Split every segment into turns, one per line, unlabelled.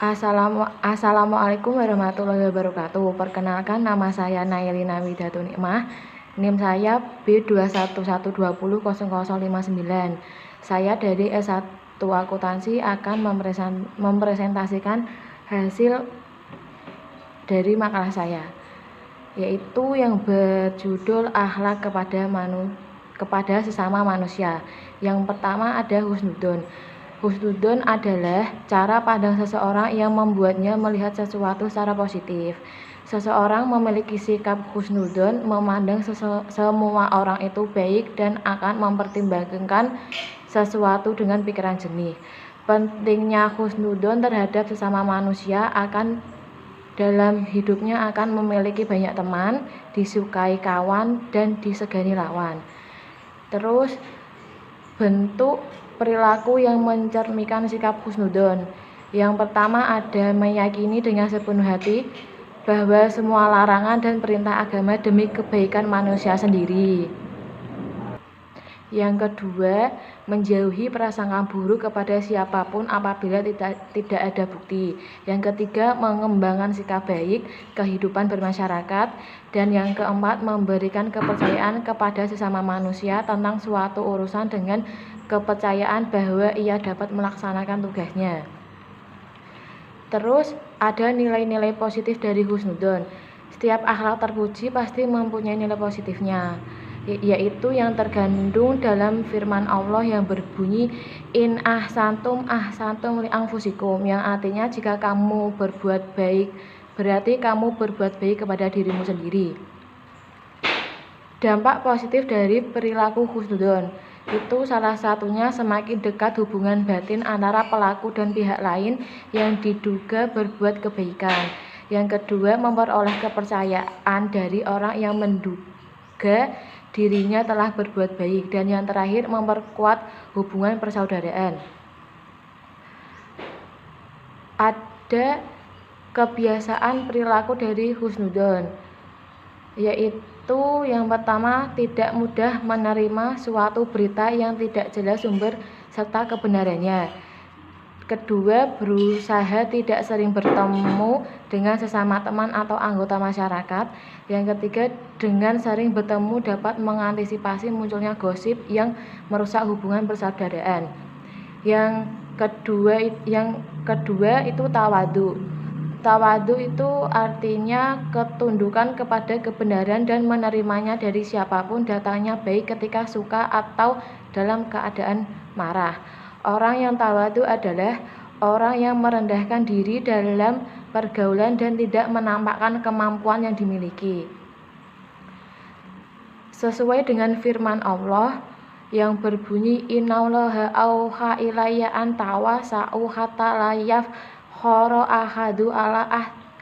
Assalamualaikum warahmatullahi wabarakatuh. Perkenalkan, nama saya Nailina Widatu Nikmah. NIM saya B211200059. Saya dari S1 Akuntansi akan mempresentasikan hasil dari makalah saya, yaitu yang berjudul Akhlak kepada sesama manusia. Yang pertama ada husnudzon. Husnudzon adalah cara pandang seseorang yang membuatnya melihat sesuatu secara positif. Seseorang memiliki sikap husnudzon, memandang semua orang itu baik dan akan mempertimbangkan sesuatu dengan pikiran jernih. Pentingnya husnudzon terhadap sesama manusia dalam hidupnya akan memiliki banyak teman, disukai kawan, dan disegani lawan. Terus, bentuk perilaku yang mencerminkan sikap husnudzon. Yang pertama ada meyakini dengan sepenuh hati bahwa semua larangan dan perintah agama demi kebaikan manusia sendiri. Yang kedua, menjauhi prasangka buruk kepada siapapun apabila tidak ada bukti. Yang ketiga, mengembangkan sikap baik, kehidupan bermasyarakat. Dan yang keempat, memberikan kepercayaan kepada sesama manusia tentang suatu urusan dengan kepercayaan bahwa ia dapat melaksanakan tugasnya. Terus, ada nilai-nilai positif dari husnudzon. Setiap akhlak terpuji pasti mempunyai nilai positifnya, yaitu yang terkandung dalam firman Allah yang berbunyi in ahsantum li anfusikum, yang artinya jika kamu berbuat baik berarti kamu berbuat baik kepada dirimu sendiri. Dampak positif dari perilaku husnudzon itu salah satunya semakin dekat hubungan batin antara pelaku dan pihak lain yang diduga berbuat kebaikan. Yang kedua, memperoleh kepercayaan dari orang yang menduga dirinya telah berbuat baik. Dan yang terakhir, memperkuat hubungan persaudaraan. Ada kebiasaan perilaku dari husnudzon, yaitu yang pertama, tidak mudah menerima suatu berita yang tidak jelas sumber serta kebenarannya. Kedua, berusaha tidak sering bertemu dengan sesama teman atau anggota masyarakat. Yang ketiga, dengan sering bertemu dapat mengantisipasi munculnya gosip yang merusak hubungan persaudaraan. Yang kedua itu tawadhu. Tawadhu itu artinya ketundukan kepada kebenaran dan menerimanya dari siapapun, datangnya baik ketika suka atau dalam keadaan marah. Orang yang tawadhu adalah orang yang merendahkan diri dalam pergaulan dan tidak menampakkan kemampuan yang dimiliki. Sesuai dengan firman Allah yang berbunyi innallaha auha ilayya an tawasau hatta la yafkhara ahadu ala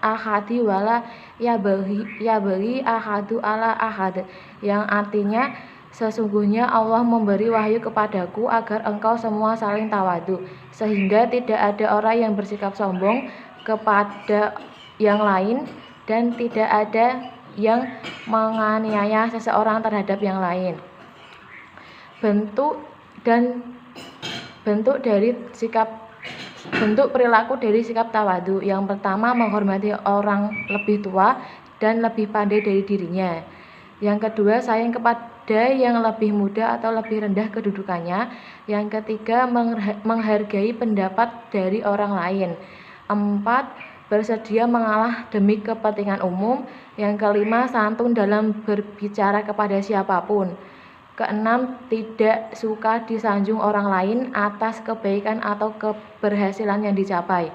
ahadi wala yabghi ahadu ala ahad, yang artinya sesungguhnya Allah memberi wahyu kepadaku agar engkau semua saling tawadhu, sehingga tidak ada orang yang bersikap sombong kepada yang lain dan tidak ada yang menganiaya seseorang terhadap yang lain. Bentuk perilaku dari sikap tawadhu. Yang pertama, menghormati orang lebih tua dan lebih pandai dari dirinya. Yang kedua, sayang kepada yang lebih muda atau lebih rendah kedudukannya. Yang ketiga, menghargai pendapat dari orang lain. 4. Bersedia mengalah demi kepentingan umum. Yang kelima, santun dalam berbicara kepada siapapun. Keenam, tidak suka disanjung orang lain atas kebaikan atau keberhasilan yang dicapai.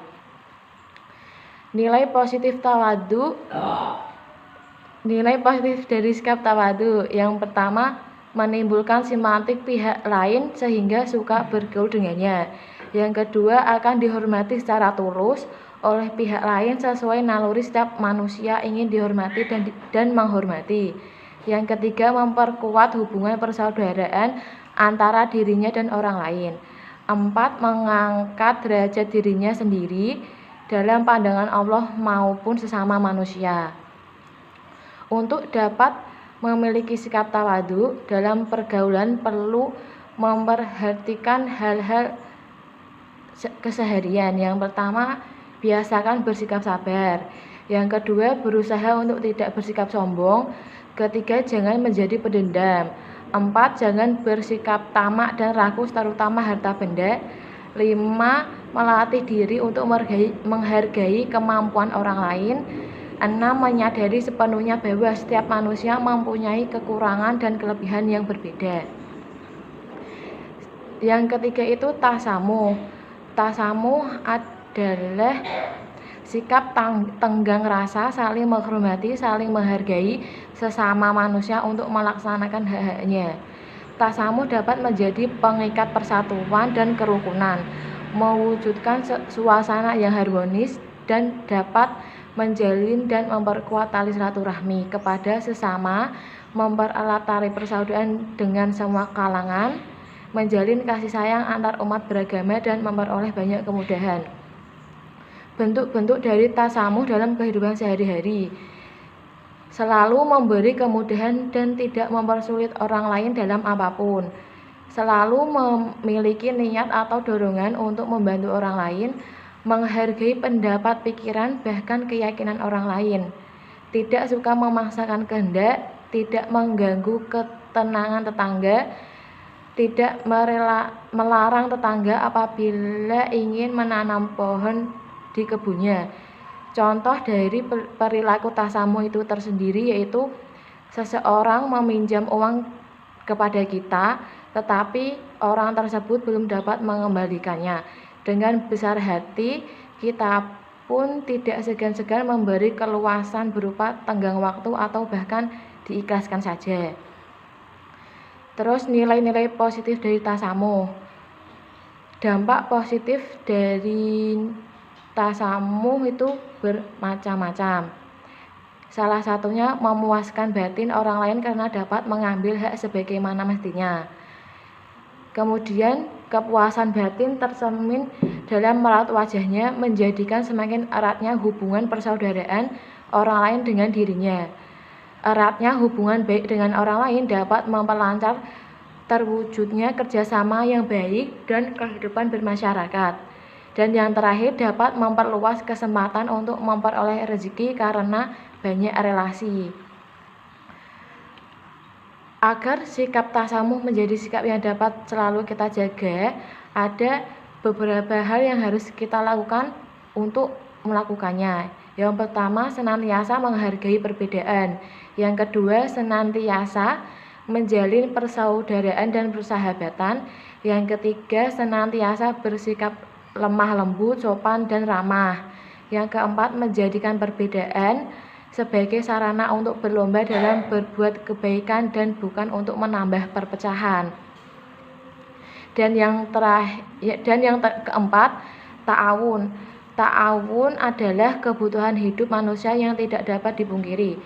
Nilai positif dari sikap tawadhu. Yang pertama, menimbulkan simpatik pihak lain sehingga suka bergaul dengannya. Yang kedua, akan dihormati secara tulus oleh pihak lain sesuai naluri setiap manusia ingin dihormati dan menghormati. Yang ketiga, memperkuat hubungan persaudaraan antara dirinya dan orang lain. 4. Mengangkat derajat dirinya sendiri dalam pandangan Allah maupun sesama manusia. Untuk dapat memiliki sikap tawadhu dalam pergaulan perlu memperhatikan hal-hal keseharian. Yang pertama, biasakan bersikap sabar. Yang kedua, berusaha untuk tidak bersikap sombong. Ketiga, jangan menjadi pendendam. 4, jangan bersikap tamak dan rakus terutama harta benda. 5, melatih diri untuk menghargai kemampuan orang lain. 6, menyadari sepenuhnya bahwa setiap manusia mempunyai kekurangan dan kelebihan yang berbeda. Yang ketiga itu tasamuh. Tasamuh adalah sikap tenggang rasa, saling menghormati, saling menghargai sesama manusia untuk melaksanakan hak-haknya. Tasamuh dapat menjadi pengikat persatuan dan kerukunan, mewujudkan suasana yang harmonis, dan dapat menjalin dan memperkuat tali silaturahmi kepada sesama, mempererat tali persaudaraan dengan semua kalangan, menjalin kasih sayang antar umat beragama, dan memperoleh banyak kemudahan. Bentuk-bentuk dari tasamuh dalam kehidupan sehari-hari: selalu memberi kemudahan dan tidak mempersulit orang lain dalam apapun, selalu memiliki niat atau dorongan untuk membantu orang lain, menghargai pendapat, pikiran, bahkan keyakinan orang lain, tidak suka memaksakan kehendak, tidak mengganggu ketenangan tetangga, tidak melarang tetangga apabila ingin menanam pohon di kebunnya. Contoh dari perilaku tasamuh itu tersendiri yaitu seseorang meminjam uang kepada kita, tetapi orang tersebut belum dapat mengembalikannya. Dengan besar hati, kita pun tidak segan-segan memberi keluasan berupa tenggang waktu atau bahkan diikhlaskan saja. Terus nilai-nilai positif dari tasamuh. Dampak positif dari tasamuh itu bermacam-macam. Salah satunya memuaskan batin orang lain karena dapat mengambil hak sebagaimana mestinya. Kemudian kepuasan batin tercermin dalam merawat wajahnya, menjadikan semakin eratnya hubungan persaudaraan orang lain dengan dirinya. Eratnya hubungan baik dengan orang lain dapat memperlancar terwujudnya kerjasama yang baik dan kehidupan bermasyarakat. Dan yang terakhir, dapat memperluas kesempatan untuk memperoleh rezeki karena banyak relasi. Agar sikap tasamuh menjadi sikap yang dapat selalu kita jaga, ada beberapa hal yang harus kita lakukan untuk melakukannya. Yang pertama, senantiasa menghargai perbedaan. Yang kedua, senantiasa menjalin persaudaraan dan persahabatan. Yang ketiga, senantiasa bersikap lemah lembut, sopan, dan ramah. Yang keempat, menjadikan perbedaan sebagai sarana untuk berlomba dalam berbuat kebaikan dan bukan untuk menambah perpecahan. Dan yang keempat, ta'awun. Ta'awun adalah kebutuhan hidup manusia yang tidak dapat dipungkiri.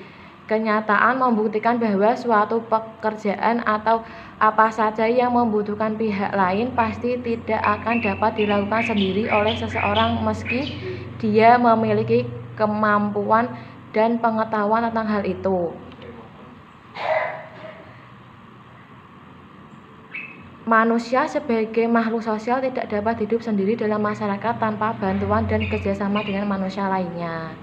Kenyataan membuktikan bahwa suatu pekerjaan atau apa saja yang membutuhkan pihak lain pasti tidak akan dapat dilakukan sendiri oleh seseorang meski dia memiliki kemampuan dan pengetahuan tentang hal itu. Manusia sebagai makhluk sosial tidak dapat hidup sendiri dalam masyarakat tanpa bantuan dan kerjasama dengan manusia lainnya.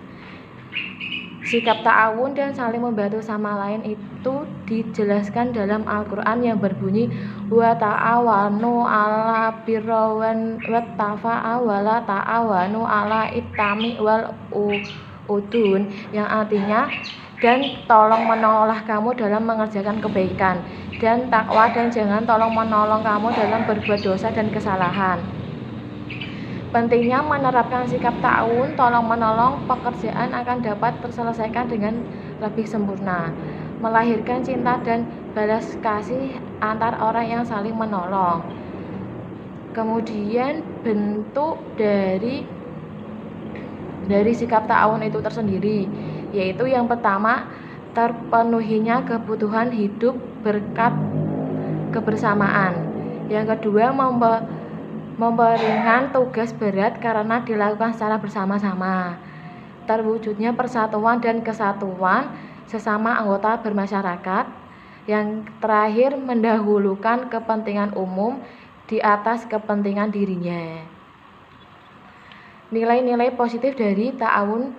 Sikap ta'awun dan saling membantu sama lain itu dijelaskan dalam Al-Quran yang berbunyi wa ta'awanu ala birri wattaqwa wa la ta'awanu ala itsmi wal udun, yang artinya dan tolong menolonglah kamu dalam mengerjakan kebaikan dan takwa, dan jangan tolong menolong kamu dalam berbuat dosa dan kesalahan. Pentingnya menerapkan sikap ta'awun, tolong-menolong, pekerjaan akan dapat terselesaikan dengan lebih sempurna, melahirkan cinta dan balas kasih antar orang yang saling menolong. Kemudian bentuk dari sikap ta'awun itu tersendiri, yaitu yang pertama, terpenuhinya kebutuhan hidup berkat kebersamaan. Yang kedua, memperingan tugas berat karena dilakukan secara bersama-sama, terwujudnya persatuan dan kesatuan sesama anggota bermasyarakat. Yang terakhir, mendahulukan kepentingan umum di atas kepentingan dirinya. Nilai-nilai positif dari ta'awun.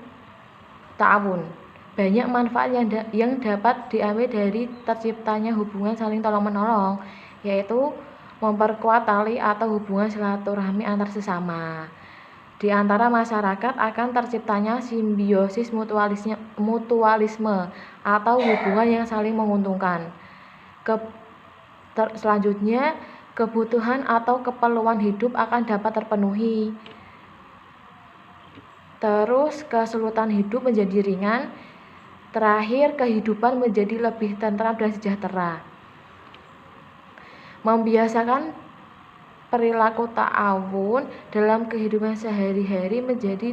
Banyak manfaat yang dapat diambil dari terciptanya hubungan saling tolong-menolong, yaitu memperkuat tali atau hubungan silaturahmi antar sesama. Di antara masyarakat akan terciptanya simbiosis mutualisme atau hubungan yang saling menguntungkan. Selanjutnya, kebutuhan atau keperluan hidup akan dapat terpenuhi. Terus, kesulitan hidup menjadi ringan. Terakhir, kehidupan menjadi lebih tentram dan sejahtera. Membiasakan perilaku ta'awun dalam kehidupan sehari-hari menjadi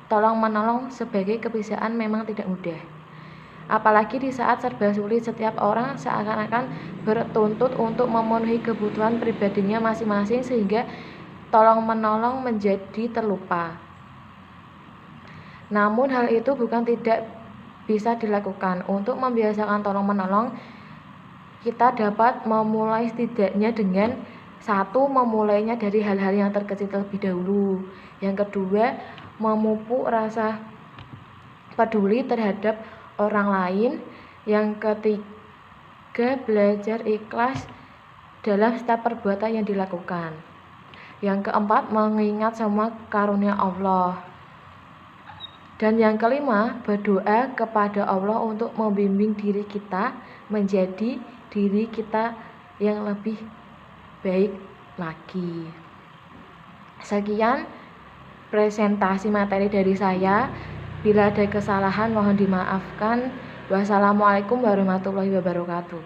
tolong-menolong sebagai kebiasaan memang tidak mudah. Apalagi di saat serba sulit, setiap orang seakan-akan bertuntut untuk memenuhi kebutuhan pribadinya masing-masing sehingga tolong-menolong menjadi terlupa. Namun hal itu bukan tidak bisa dilakukan. Untuk membiasakan tolong-menolong, kita dapat memulai setidaknya dengan satu, memulainya dari hal-hal yang terkecil terlebih dahulu. Yang kedua, memupuk rasa peduli terhadap orang lain. Yang ketiga, belajar ikhlas dalam setiap perbuatan yang dilakukan. Yang keempat, mengingat semua karunia Allah. Dan yang kelima, berdoa kepada Allah untuk membimbing diri kita menjadi diri kita yang lebih baik lagi. Sekian presentasi materi dari saya. Bila ada kesalahan mohon dimaafkan. Wassalamualaikum warahmatullahi wabarakatuh.